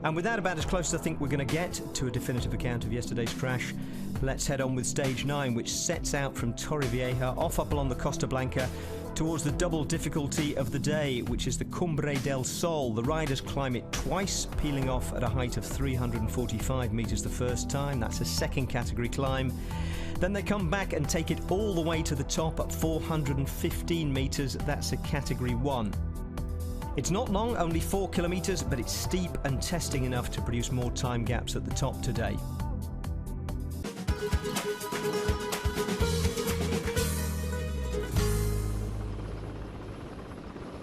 And with that about as close as I think we're going to get to a definitive account of yesterday's crash, let's head on with stage 9, which sets out from Torrevieja off up along the Costa Blanca towards the double difficulty of the day, which is the Cumbre del Sol. The riders climb it twice, peeling off at a height of 345 metres the first time. That's a second category climb. Then they come back and take it all the way to the top at 415 metres. That's a category 1. It's not long, only 4 kilometres, but it's steep and testing enough to produce more time gaps at the top today.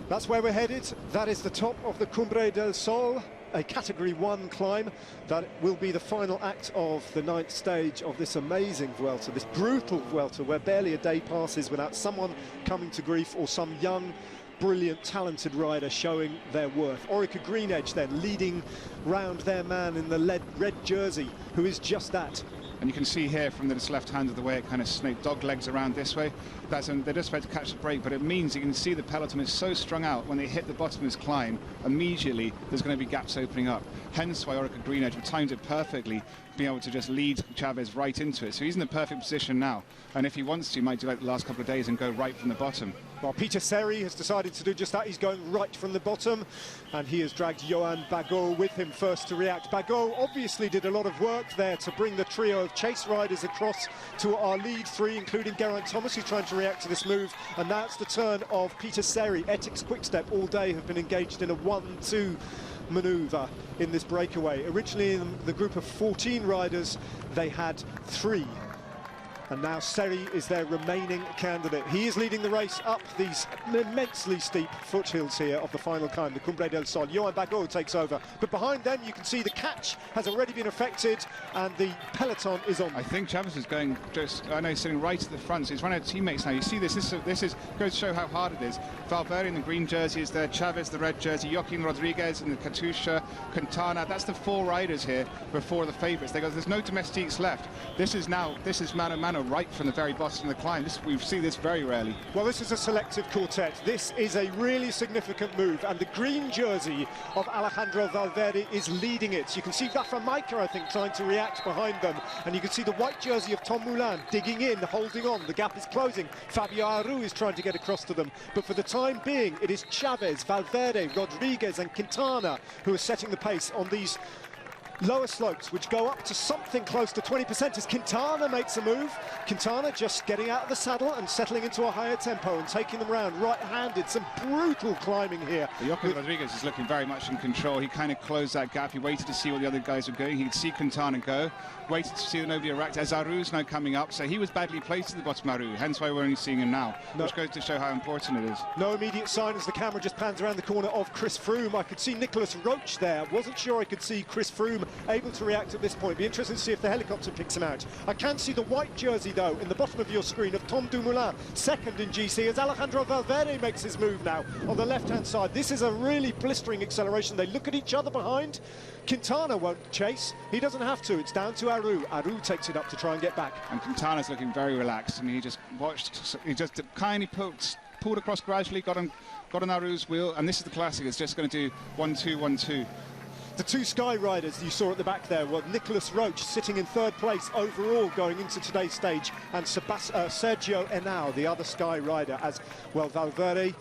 That's where we're headed. That is the top of the Cumbre del Sol, a category 1 climb that will be the final act of the 9th stage of this amazing vuelta, this brutal vuelta where barely a day passes without someone coming to grief or some young, brilliant, talented rider showing their worth. Orica Greenedge then leading round their man in the red jersey, who is just that. And you can see here from this left hand of the way it kind of snake dog legs around this way. They're just about to catch the break, but it means you can see the peloton is so strung out when they hit the bottom of this climb, immediately there's going to be gaps opening up. Hence why Orica Greenedge timed it perfectly, being able to just lead Chavez right into it. So he's in the perfect position now. And if he wants to, he might do like the last couple of days and go right from the bottom. Well, Peter Seri has decided to do just that. He's going right from the bottom, and he has dragged Johan Bagot with him first to react. Bagot obviously did a lot of work there to bring the trio of chase riders across to our lead 3, including Geraint Thomas, who's trying to react to this move. And now it's the turn of Peter Seri. Ethics Quickstep all day have been engaged in a 1-2 manoeuvre in this breakaway. Originally in the group of 14 riders, they had 3. And now Seri is their remaining candidate. He is leading the race up these immensely steep foothills here of the final climb, the Cumbre del Sol. Johan Bagot takes over, but behind them you can see the catch has already been affected and the peloton is on. I think Chavez is going I know he's sitting right at the front, so he's running out of teammates now. You see this is goes to show how hard it is. Valverde in the green jersey is there, Chavez the red jersey, Joaquin Rodriguez in the Katusha, Quintana. That's the 4 riders here before the favourites. There's no domestiques left. This is mano mano right from the very bottom of the climb. We see this very rarely. Well, this is a selective quartet. This is a really significant move, and the green jersey of Alejandro Valverde is leading it. You can see Rafa Maika, I think, trying to react behind them, and you can see the white jersey of Tom Moulin digging in, holding on. The gap is closing. Fabio Aru is trying to get across to them, but for the time being, it is Chavez, Valverde, Rodriguez and Quintana who are setting the pace on these lower slopes, which go up to something close to 20% as Quintana makes a move. Quintana just getting out of the saddle and settling into a higher tempo and taking them round right-handed. Some brutal climbing here. Joaquin Rodriguez is looking very much in control. He kind of closed that gap. He waited to see where the other guys were going. He could see Quintana go, waited to see the Novia Ract as Aru's now coming up. So he was badly placed at the bottom of Aru, hence why we're only seeing him now, which goes to show how important it is. No immediate sign as the camera just pans around the corner of Chris Froome. I could see Nicholas Roach there. Wasn't sure I could see Chris Froome able to react at this point. Be interested to see if the helicopter picks him out. I can see the white jersey though in the bottom of your screen of Tom Dumoulin, second in GC, as Alejandro Valverde makes his move now on the left hand side. This is a really blistering acceleration. They look at each other behind. Quintana won't chase. He doesn't have to. It's down to Aru. Aru takes it up to try and get back. And Quintana's looking very relaxed, and he just watched. He just kindly pulled across gradually, got on Aru's wheel, and this is the classic. It's just going to do 1-2, 1-2. The 2 Sky riders you saw at the back there were Nicholas Roach sitting in 3rd place overall going into today's stage, and Sergio Henao, the other Sky rider, as well. Valverde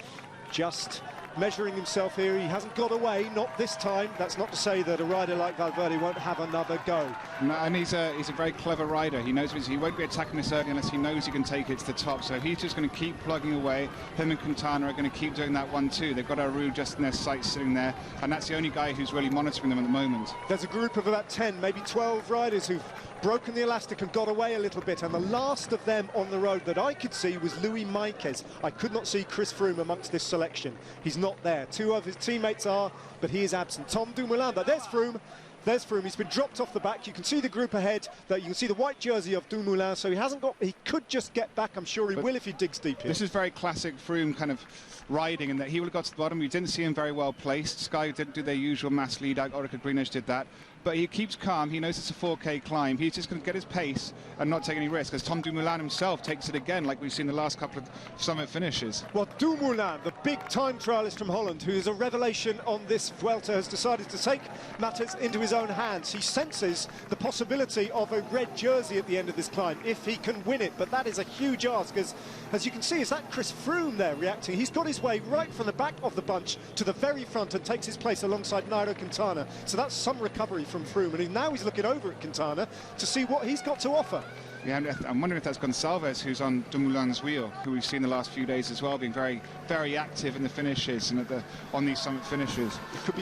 just measuring himself here. He hasn't got away, not this time. That's not to say that a rider like Valverde won't have another go. No, and he's a very clever rider. He knows he won't be attacking this early unless he knows he can take it to the top. So he's just going to keep plugging away. Him and Quintana are going to keep doing that 1-2. They've got Aru just in their sights sitting there, and that's the only guy who's really monitoring them at the moment. There's a group of about 10, maybe 12 riders who've broken the elastic and got away a little bit, and the last of them on the road that I could see was Louis Maikes. I could not see Chris Froome amongst this selection. He's not there. 2 of his teammates are, but he is absent. Tom Dumoulin, there's Froome. There's Froome. He's been dropped off the back. You can see the group ahead. That you can see the white jersey of Dumoulin. So he could just get back. I'm sure he will if he digs deep here. This is very classic Froome kind of riding, in that he would have got to the bottom. We didn't see him very well placed. Sky didn't do their usual mass lead out. Orica Greenedge did that. but he keeps calm. He knows it's a 4K climb. He's just going to get his pace and not take any risk, as Tom Dumoulin himself takes it again, like we've seen the last couple of summit finishes. Well, Dumoulin, the big-time trialist from Holland, who is a revelation on this Vuelta, has decided to take matters into his own hands. He senses the possibility of a red jersey at the end of this climb, if he can win it, but that is a huge ask, as you can see, is that Chris Froome there reacting. He's got his way right from the back of the bunch to the very front and takes his place alongside Nairo Quintana. So that's some recovery from Froome, and now he's looking over at Quintana to see what he's got to offer. Yeah, and I'm wondering if that's Gonçalves, who's on Dumoulin's wheel, who we've seen the last few days as well, being very, very active in the finishes and on these summit finishes. It could be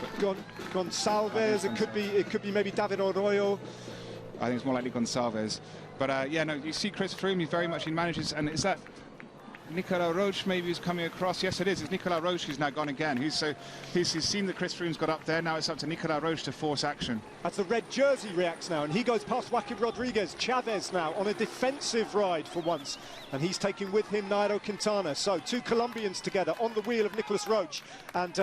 Gonçalves, it could be maybe David Arroyo. I think it's more likely Gonçalves. But yeah, no, you see Chris Froome, he manages, and is that Nicolas Roche maybe who's coming across? Yes, it is. It's Nicolas Roche who's now gone again. He's seen that Chris Froome's got up there. Now it's up to Nicolas Roche to force action. As the red jersey reacts now, and he goes past Joaquim Rodriguez. Chavez now on a defensive ride for once, and he's taking with him Nairo Quintana. So two Colombians together on the wheel of Nicolas Roche and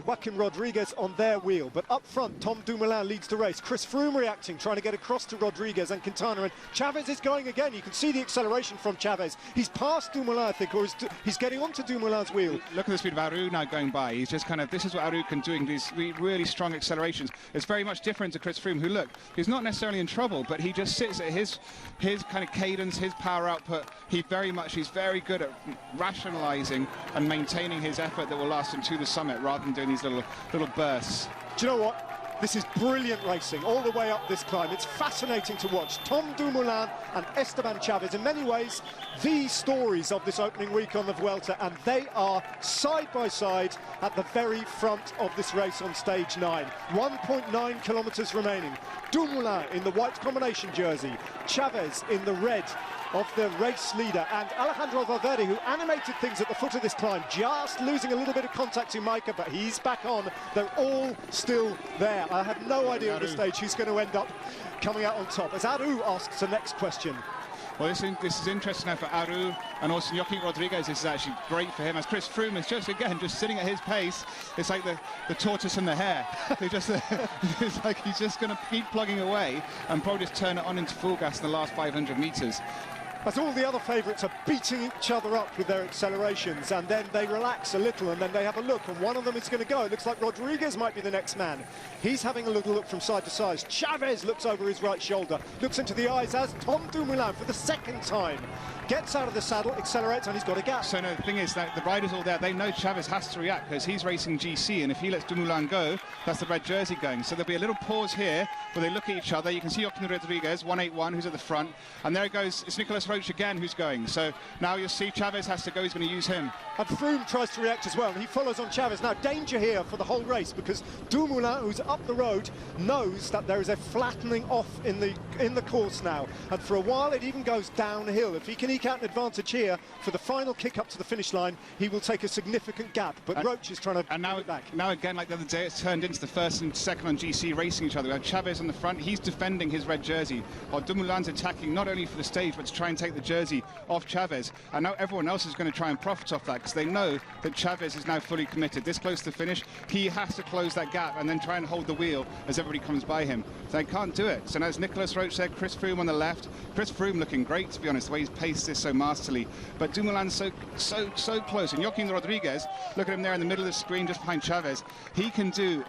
Joaquim Rodriguez on their wheel. But up front, Tom Dumoulin leads the race. Chris Froome reacting, trying to get across to Rodriguez and Quintana, and Chavez is going again. You can see the acceleration from Chavez. He's past Dumoulin, I think, or he's getting onto Dumoulin's wheel. Look at the speed of Aru now going by. He's just this is what Aru can do, these really strong accelerations. It's very much different to Chris Froome, who, look, he's not necessarily in trouble, but he just sits at his kind of cadence, his power output. He's very good at rationalizing and maintaining his effort that will last him to the summit, rather than doing these little bursts. Do you know what? This is brilliant racing all the way up this climb. It's fascinating to watch. Tom Dumoulin and Esteban Chavez, in many ways, the stories of this opening week on the Vuelta, and they are side by side at the very front of this race on stage 9. 1.9 kilometers remaining. Dumoulin in the white combination jersey, Chavez in the red of the race leader, and Alejandro Valverde, who animated things at the foot of this climb, just losing a little bit of contact to Micah, but he's back on. They're all still there. I have no idea at this stage who's going to end up coming out on top, as Aru asks the next question. Well, this is interesting now for Aru, and also Joaquim Rodriguez. This is actually great for him, as Chris Froome is just sitting at his pace. It's like the tortoise and the hare. It's like he's just going to keep plugging away and probably just turn it on into full gas in the last 500 meters. As all the other favourites are beating each other up with their accelerations, and then they relax a little, and then they have a look, and one of them is going to go. It looks like Rodriguez might be the next man. He's having a little look from side to side. Chavez looks over his right shoulder, looks into the eyes as Tom Dumoulin, for the second time, gets out of the saddle, accelerates, and he's got a gap. So no, the thing is that the riders all there, they know Chavez has to react, because he's racing GC, and if he lets Dumoulin go, that's the red jersey going. So there'll be a little pause here where they look at each other. You can see Joaquim Rodriguez, 181, who's at the front, and there it goes. It's Nicolas Roche again who's going. So now you'll see Chavez has to go. He's going to use him. And Froome tries to react as well, and he follows on Chavez. Now, danger here for the whole race, because Dumoulin, who's up the road, knows that there is a flattening off in the course now, and for a while it even goes downhill. If he can eke out an advantage here for the final kick up to the finish line, he will take a significant gap, but Roche is trying to bring it back. Now again, like the other day, it's turned into the first and second on GC racing each other. We have Chavez on the front, he's defending his red jersey, while Dumoulin's attacking not only for the stage, but to try and take the jersey off Chavez. And now everyone else is going to try and profit off that, because they know that Chavez is now fully committed. This close to finish, he has to close that gap and then try and hold the wheel as everybody comes by him. So they can't do it. So now it's Nicolas Roche there, Chris Froome on the left. Chris Froome looking great, to be honest, the way he's paced this so masterly. But Dumoulin's so close. And Joaquim Rodriguez, look at him there in the middle of the screen just behind Chavez. He can do,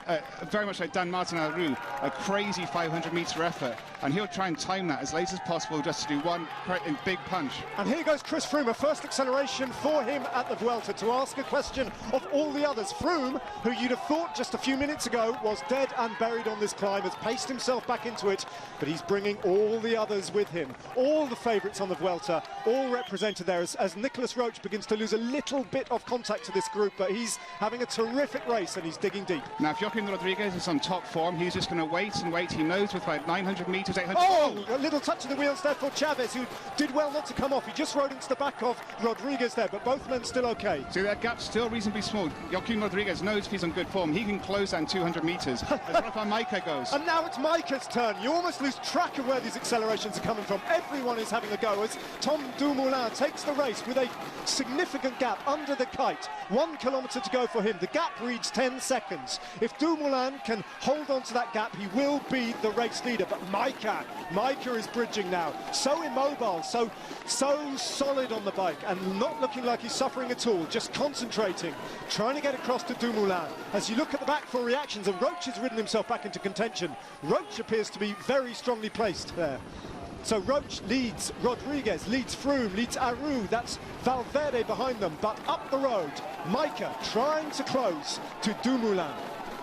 very much like Dan Martin Aru, a crazy 500-meter effort. And he'll try and time that as late as possible just to do one big punch. And here goes Chris Froome, a first acceleration for him at the Vuelta, to ask a question of all the others. Froome, who you'd have thought just a few minutes ago was dead and buried on this climb, has paced himself back into it, but he's bringing all the others with him. All the favourites on the Vuelta, all represented there, as Nicolas Roche begins to lose a little bit of contact to this group, but he's having a terrific race and he's digging deep. Now, if Joaquim Rodriguez is on top form, he's just going to wait and wait. He knows with about 900 metres, 800... Oh, a little touch of the wheels there for Chavez, who did did well not to come off. He just rode into the back of Rodriguez there, but both men still okay. So that gap's still reasonably small. Joaquin Rodriguez knows if he's on good form, he can close down 200 metres. As Rafa Majka goes. And now it's Majka's turn. You almost lose track of where these accelerations are coming from. Everyone is having a go as Tom Dumoulin takes the race with a significant gap under the kite. 1 kilometre to go for him. The gap reads 10 seconds. If Dumoulin can hold on to that gap, he will be the race leader. But Majka is bridging now. So immobile, so solid on the bike, and not looking like he's suffering at all. Just concentrating, trying to get across to Dumoulin. As you look at the back for reactions, and Roach has ridden himself back into contention. Roach appears to be very strongly placed there. So Roach leads Rodriguez, leads Froome, leads Aru. That's Valverde behind them. But up the road, Majka trying to close to Dumoulin.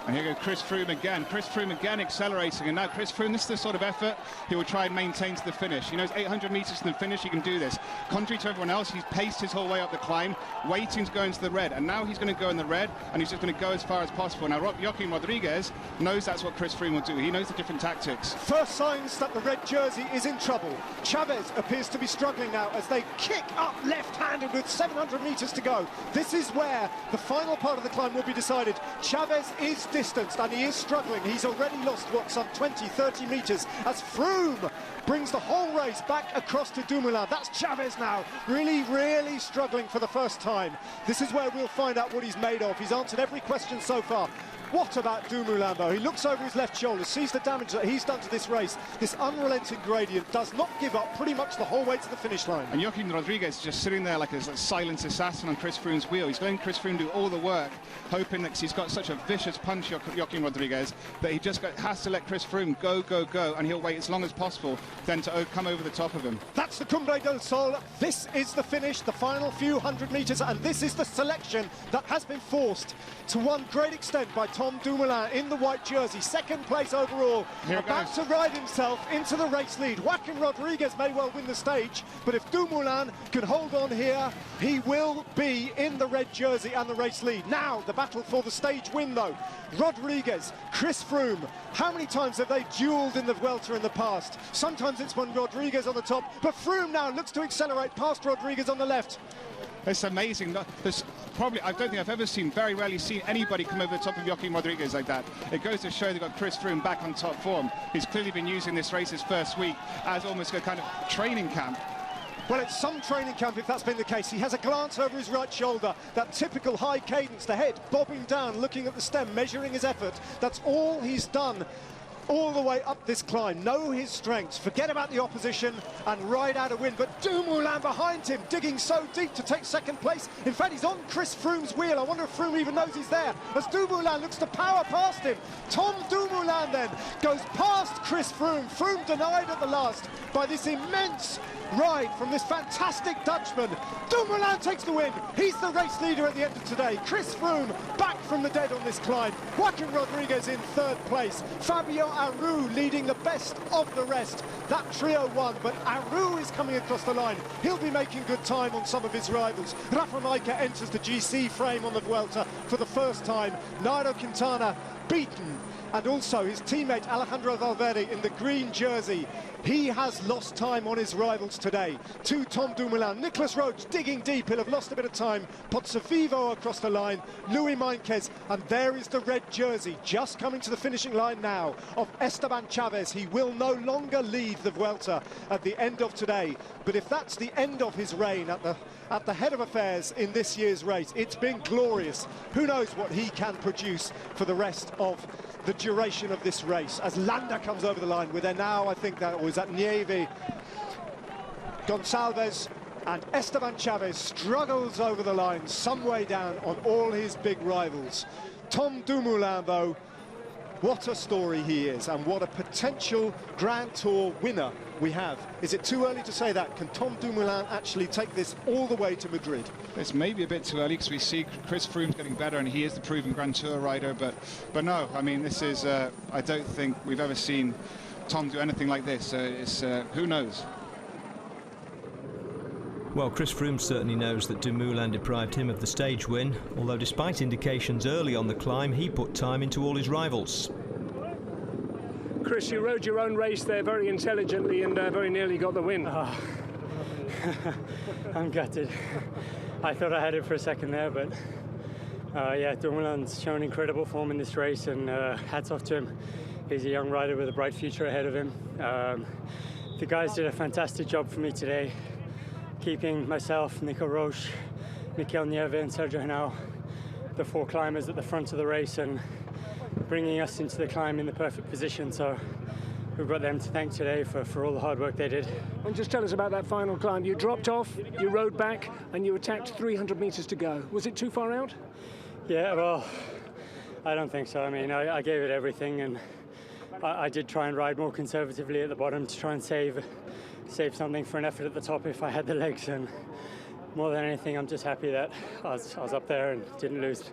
And here goes Chris Froome again. Chris Froome again accelerating. And now Chris Froome, this is the sort of effort he will try and maintain to the finish. He knows 800 metres from the finish, he can do this. Contrary to everyone else, he's paced his whole way up the climb, waiting to go into the red. And now he's going to go in the red, and he's just going to go as far as possible. Now, Joaquin Rodriguez knows that's what Chris Froome will do. He knows the different tactics. First signs that the red jersey is in trouble. Chavez appears to be struggling now as they kick up left-handed with 700 metres to go. This is where the final part of the climb will be decided. Chavez is distanced and he is struggling. He's already lost, what, some 20, 30 metres as Froome brings the whole race back across to Dumoulin. That's Chavez now, really struggling for the first time. This is where we'll find out what he's made of. He's answered every question so far. What about Dumoulin, though? He looks over his left shoulder, sees the damage that he's done to this race. This unrelenting gradient, does not give up pretty much the whole way to the finish line. And Joaquin Rodriguez just sitting there like a silent assassin on Chris Froome's wheel. He's letting Chris Froome do all the work, hoping that he's got such a vicious punch, Joaquin Rodriguez, that he just has to let Chris Froome go, and he'll wait as long as possible then to come over the top of him. That's the Cumbre del Sol. This is the finish, the final few hundred metres, and this is the selection that has been forced to one great extent by Tom Dumoulin in the white jersey, second place overall, about to ride himself into the race lead. Joaquin Rodriguez may well win the stage, but if Dumoulin can hold on here, he will be in the red jersey and the race lead. Now, the battle for the stage win, though. Rodriguez, Chris Froome, how many times have they duelled in the Vuelta in the past? Sometimes it's when Rodriguez on the top, but Froome now looks to accelerate past Rodriguez on the left. It's amazing. There's probably, I don't think I've ever seen, very rarely seen anybody come over the top of Joaquin Rodriguez like that. It goes to show they've got Chris Froome back on top form. He's clearly been using this race his first week as almost a kind of training camp. Well, it's some training camp if that's been the case. He has a glance over his right shoulder, that typical high cadence, the head bobbing down, looking at the stem, measuring his effort. That's all he's done all the way up this climb. Know his strengths, forget about the opposition and ride out a win. But Dumoulin behind him, digging so deep to take second place. In fact, he's on Chris Froome's wheel. I wonder if Froome even knows he's there as Dumoulin looks to power past him. Tom Dumoulin then goes past Chris Froome. Froome denied at the last by this immense ride from this fantastic Dutchman. Dumoulin takes the win. He's the race leader at the end of today. Chris Froome back from the dead on this climb. Joaquin Rodriguez in third place. Fabio Aru leading the best of the rest. That trio won, but Aru is coming across the line. He'll be making good time on some of his rivals. Rafa Majka enters the GC frame on the Vuelta for the first time. Nairo Quintana beaten, and also his teammate Alejandro Valverde in the green jersey. He has lost time on his rivals today. To Tom Dumoulin, Nicolas Roach digging deep, he'll have lost a bit of time. Pozzovivo across the line, Louis Meinquez, and there is the red jersey just coming to the finishing line now of Esteban Chavez. He will no longer lead the Vuelta at the end of today, but if that's the end of his reign at the head of affairs in this year's race, it's been glorious. Who knows what he can produce for the rest of the duration of this race as Landa comes over the line with now, I think that was at Nieve, Gonçalves, and Esteban Chavez struggles over the line some way down on all his big rivals. Tom Dumoulin, though, what a story he is, and what a potential Grand Tour winner we have. Is it too early to say that? Can Tom Dumoulin actually take this all the way to Madrid? It's maybe a bit too early because we see Chris Froome's getting better and he is the proven Grand Tour rider, but no, I mean, this is, I don't think we've ever seen Tom do anything like this. Who knows? Well, Chris Froome certainly knows that Dumoulin deprived him of the stage win, although despite indications early on the climb, he put time into all his rivals. Chris, you rode your own race there very intelligently and very nearly got the win. I'm gutted. I thought I had it for a second there, but yeah, Dumoulin's shown incredible form in this race, and hats off to him. He's a young rider with a bright future ahead of him. The guys did a fantastic job for me today, keeping myself, Nico Roche, Mikel Nieve and Sergio Henao, the 4 climbers at the front of the race, and bringing us into the climb in the perfect position. So we've got them to thank today for all the hard work they did. And just tell us about that final climb. You dropped off, you rode back, and you attacked 300 metres to go. Was it too far out? Yeah, well, I don't think so. I mean, I gave it everything, and I did try and ride more conservatively at the bottom to try and save something for an effort at the top if I had the legs. And more than anything, I'm just happy that I was up there and didn't lose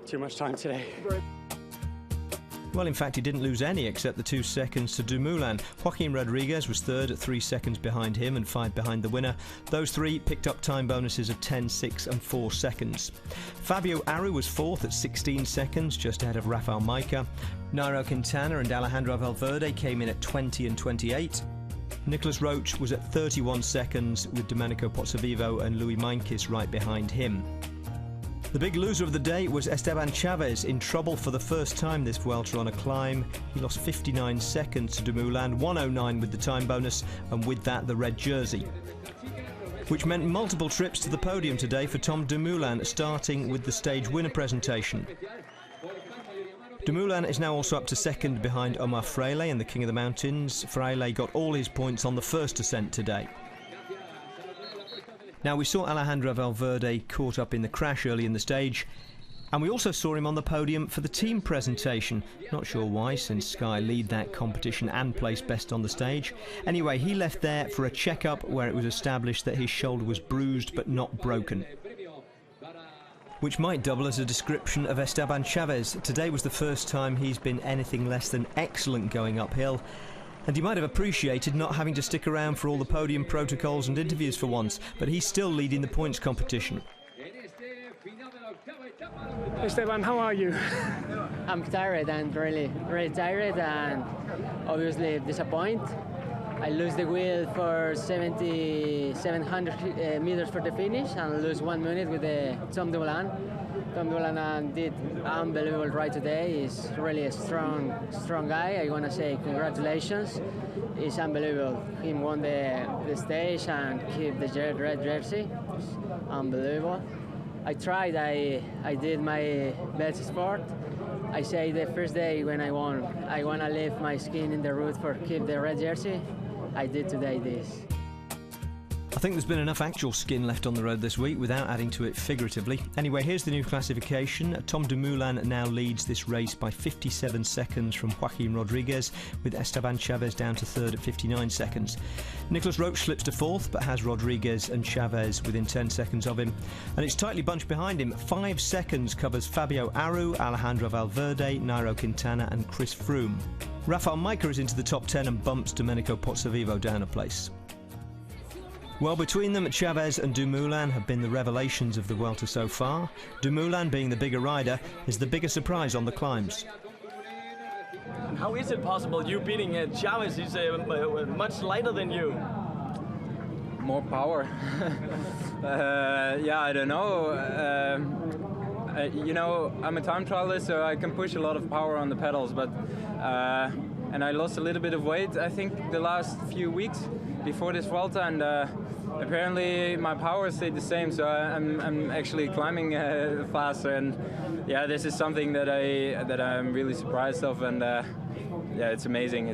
too much time today. Well, in fact, he didn't lose any except the 2 seconds to Dumoulin. Joaquin Rodriguez was third at 3 seconds behind him and 5 behind the winner. Those 3 picked up time bonuses of 10, 6 and 4 seconds. Fabio Aru was fourth at 16 seconds, just ahead of Rafael Maica. Nairo Quintana and Alejandro Valverde came in at 20 and 28. Nicolas Roche was at 31 seconds, with Domenico Pozzovivo and Louis Meintjes right behind him. The big loser of the day was Esteban Chaves, in trouble for the first time this Vuelta on a climb. He lost 59 seconds to Dumoulin, 1:09 with the time bonus, and with that the red jersey, which meant multiple trips to the podium today for Tom Dumoulin, starting with the stage winner presentation. Dumoulin is now also up to second behind Omar Fraile and the King of the Mountains. Fraile got all his points on the first ascent today. Now, we saw Alejandro Valverde caught up in the crash early in the stage, and we also saw him on the podium for the team presentation. Not sure why, since Sky lead that competition and placed best on the stage. Anyway, he left there for a check-up where it was established that his shoulder was bruised but not broken, which might double as a description of Esteban Chaves. Today was the first time he's been anything less than excellent going uphill, and he might have appreciated not having to stick around for all the podium protocols and interviews for once, but he's still leading the points competition. Esteban, how are you? I'm tired and really tired, and obviously disappointed. I lose the wheel for 700 meters for the finish and lose 1 minute with Tom Dumoulin. Tom Dumoulin did unbelievable ride today. He's really a strong guy. I want to say congratulations. It's unbelievable. He won the stage and keep the red jersey. It's unbelievable. I tried. I did my best sport. I say the first day when I won, I want to leave my skin in the road for keep the red jersey. I did today this. I think there's been enough actual skin left on the road this week without adding to it figuratively. Anyway, here's the new classification. Tom Dumoulin now leads this race by 57 seconds from Joaquin Rodriguez, with Esteban Chaves down to third at 59 seconds. Nicolas Roche slips to fourth, but has Rodriguez and Chaves within 10 seconds of him. And it's tightly bunched behind him. 5 seconds covers Fabio Aru, Alejandro Valverde, Nairo Quintana and Chris Froome. Rafael Maica is into the top 10 and bumps Domenico Pozzovivo down a place. Well, between them, Chaves and Dumoulin have been the revelations of the Vuelta so far. Dumoulin, being the bigger rider, is the bigger surprise on the climbs. And how is it possible you beating Chaves? He's much lighter than you. More power. Yeah, I don't know. You know, I'm a time trialist, so I can push a lot of power on the pedals, but and I lost a little bit of weight, I think, the last few weeks before this Vuelta, and apparently my power stayed the same, so I'm actually climbing faster, and yeah, this is something that I'm really surprised of, and yeah, it's amazing.